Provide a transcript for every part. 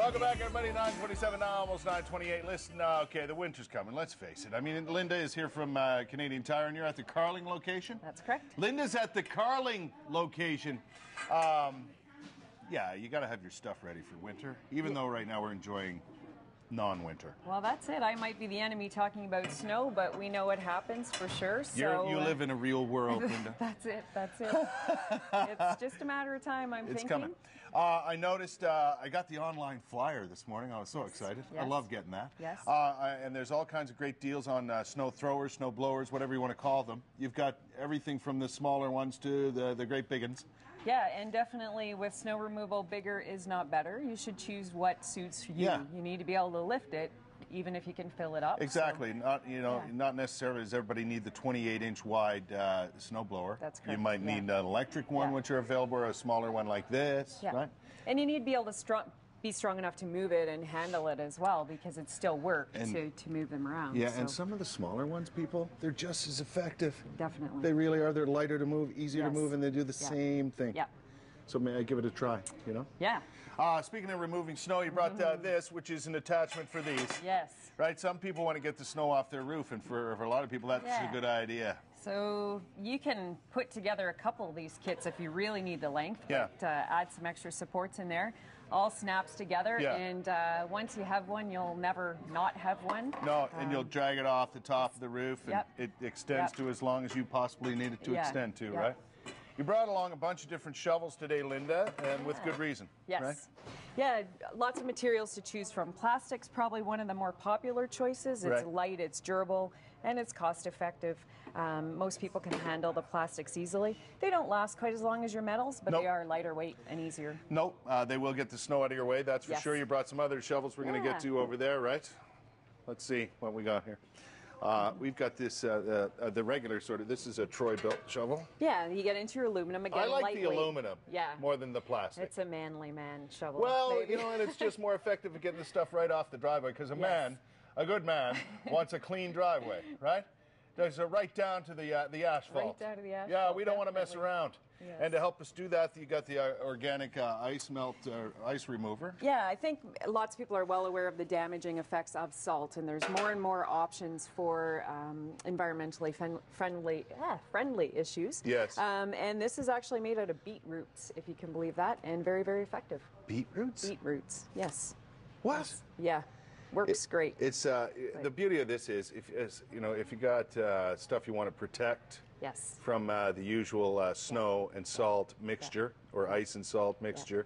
Welcome back, everybody. 9:27 now, almost 9:28. Listen, okay, the winter's coming. Let's face it. I mean, Linda is here from Canadian Tire, and you're at the Carling location? That's correct. Linda's at the Carling location. Yeah, you got to have your stuff ready for winter, even though right now we're enjoying non-winter. Well, that's it. I might be the enemy talking about snow, but we know what happens for sure. So You live in a real world, Linda. That's it. It's just a matter of time, I'm thinking. It's coming. I noticed I got the online flyer this morning. I was so excited. Yes. I love getting that. Yes. And there's all kinds of great deals on snow throwers, snow blowers, whatever you want to call them. You've got everything from the smaller ones to the great big ones. Yeah, and definitely with snow removal, bigger is not better. You should choose what suits you. Yeah. You need to be able to lift it, even if you can fill it up. Exactly. So, not necessarily does everybody need the 28-inch wide snow blower. That's correct. You might need an electric one, which are available, or a smaller one like this. Yeah. Right? And you need to be able to be strong enough to move it and handle it as well, because it's still work to move them around. Yeah, so. And some of the smaller ones, people, they're just as effective. Definitely. They really are. They're lighter to move, easier to move, and they do the same thing. Yeah. So may I give it a try, you know? Yeah. Speaking of removing snow, you brought this, which is an attachment for these. Yes. Right? Some people want to get the snow off their roof, and for a lot of people, that's a good idea. So you can put together a couple of these kits if you really need the length. Yeah. But, add some extra supports in there. All snaps together, and once you have one, you'll never not have one. No, and you'll drag it off the top of the roof, and it extends to as long as you possibly need it to extend to, right? You brought along a bunch of different shovels today, Linda, and with good reason. Yes. Right? Yeah, lots of materials to choose from. Plastic's probably one of the more popular choices. It's light, it's durable, and it's cost effective. Most people can handle the plastics easily. They don't last quite as long as your metals, but they are lighter weight and easier. Nope, they will get the snow out of your way, that's for sure. You brought some other shovels we're going to get to over there, right? Let's see what we got here. We've got this, the regular sort of, this is a Troy-built shovel. Yeah, you get into your aluminum again. I like lightweight. the aluminum more than the plastic. It's a manly man shovel. Well, you know, and it's just more effective at getting the stuff right off the driveway, because a good man, wants a clean driveway, right? So right down to the asphalt. Right down to the asphalt. Yeah, we don't want to mess around. Yes. And to help us do that, you got the organic ice remover. Yeah, I think lots of people are well aware of the damaging effects of salt, and there's more and more options for environmentally friendly issues. Yes. And this is actually made out of beetroots, if you can believe that, and very, very effective. Beetroots? Beetroots, yes. What? Yes. Yeah. Works great. It's the beauty of this is if you got stuff you want to protect from the usual snow and salt mixture or ice and salt mixture,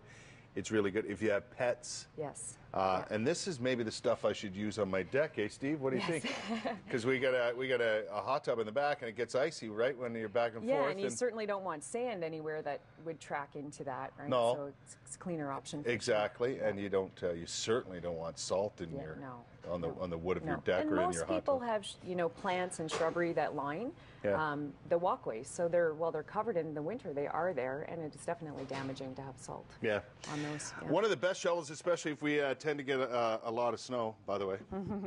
it's really good. If you have pets, and this is maybe the stuff I should use on my deck, eh, Steve? What do you think? Because we got a hot tub in the back, and it gets icy right when you're back and forth. Yeah, and you certainly don't want sand anywhere that would track into that, right? No, so it's a cleaner option. Exactly, and you don't. You certainly don't want salt in your on the wood of your deck or in your hot tub. Most people have plants and shrubbery that line the walkways, so they're covered in the winter. They are there, and it is definitely damaging to have salt. Yeah. On those. Yeah. One of the best shovels, especially if we tend to get a lot of snow, by the way,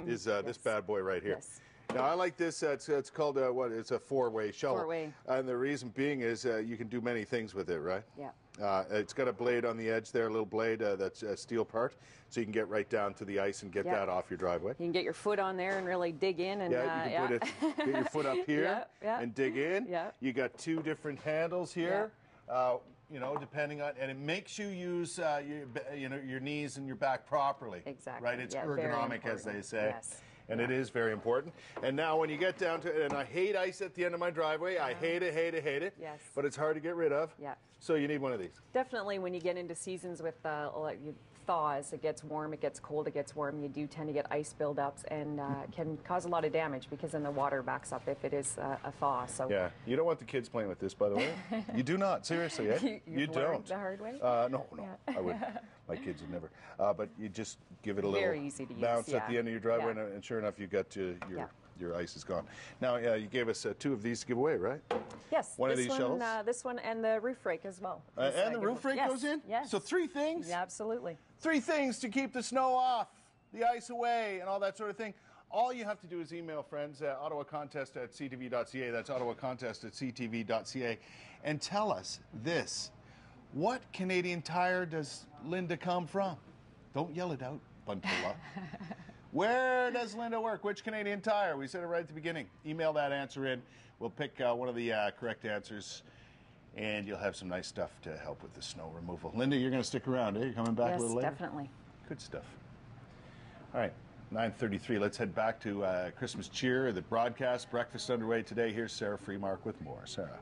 is this bad boy right here. Yes. Now, I like this. It's called, it's a four-way shovel. Four-way. And the reason being is you can do many things with it, right? Yeah. It's got a blade on the edge there, a little blade that's a steel part, so you can get right down to the ice and get that off your driveway. You can get your foot on there and really dig in. And, you can get your foot up here and dig in. Yeah. You got two different handles here. Depending on, and it makes you use your knees and your back properly. Exactly. Right? It's ergonomic, as they say. Yes. And it is very important. And now when you get down to it, and I hate ice at the end of my driveway. I hate it. Yes. But it's hard to get rid of. Yeah. So you need one of these. Definitely when you get into seasons with thaws, it gets warm, it gets cold, it gets warm, you do tend to get ice buildups and can cause a lot of damage because then the water backs up if it is a thaw. So yeah, you don't want the kids playing with this, by the way. You do not, seriously, eh? You don't. The hard way? No, I wouldn't. My kids would never. But you just give it a little easy to bounce use, at the end of your driveway, and sure enough, you got your ice is gone. Now, you gave us two of these to give away, right? Yes. One of these shovels? This one and the roof rake as well. And the roof rake goes in? Yes. So 3 things? Yeah, absolutely. 3 things to keep the snow off, the ice away, and all that sort of thing. All you have to do is email friends at ottawacontest@ctv.ca. That's ottawacontest@ctv.ca. And tell us this. What Canadian Tire does Linda come from? Don't yell it out, Buntulla. Where does Linda work? Which Canadian Tire? We said it right at the beginning. Email that answer in. We'll pick one of the correct answers, and you'll have some nice stuff to help with the snow removal. Linda, you're going to stick around, eh? You're coming back a little later? Yes, definitely. Good stuff. All right, 9:33. Let's head back to Christmas cheer, the broadcast, breakfast underway today. Here's Sarah Freemark with more. Sarah.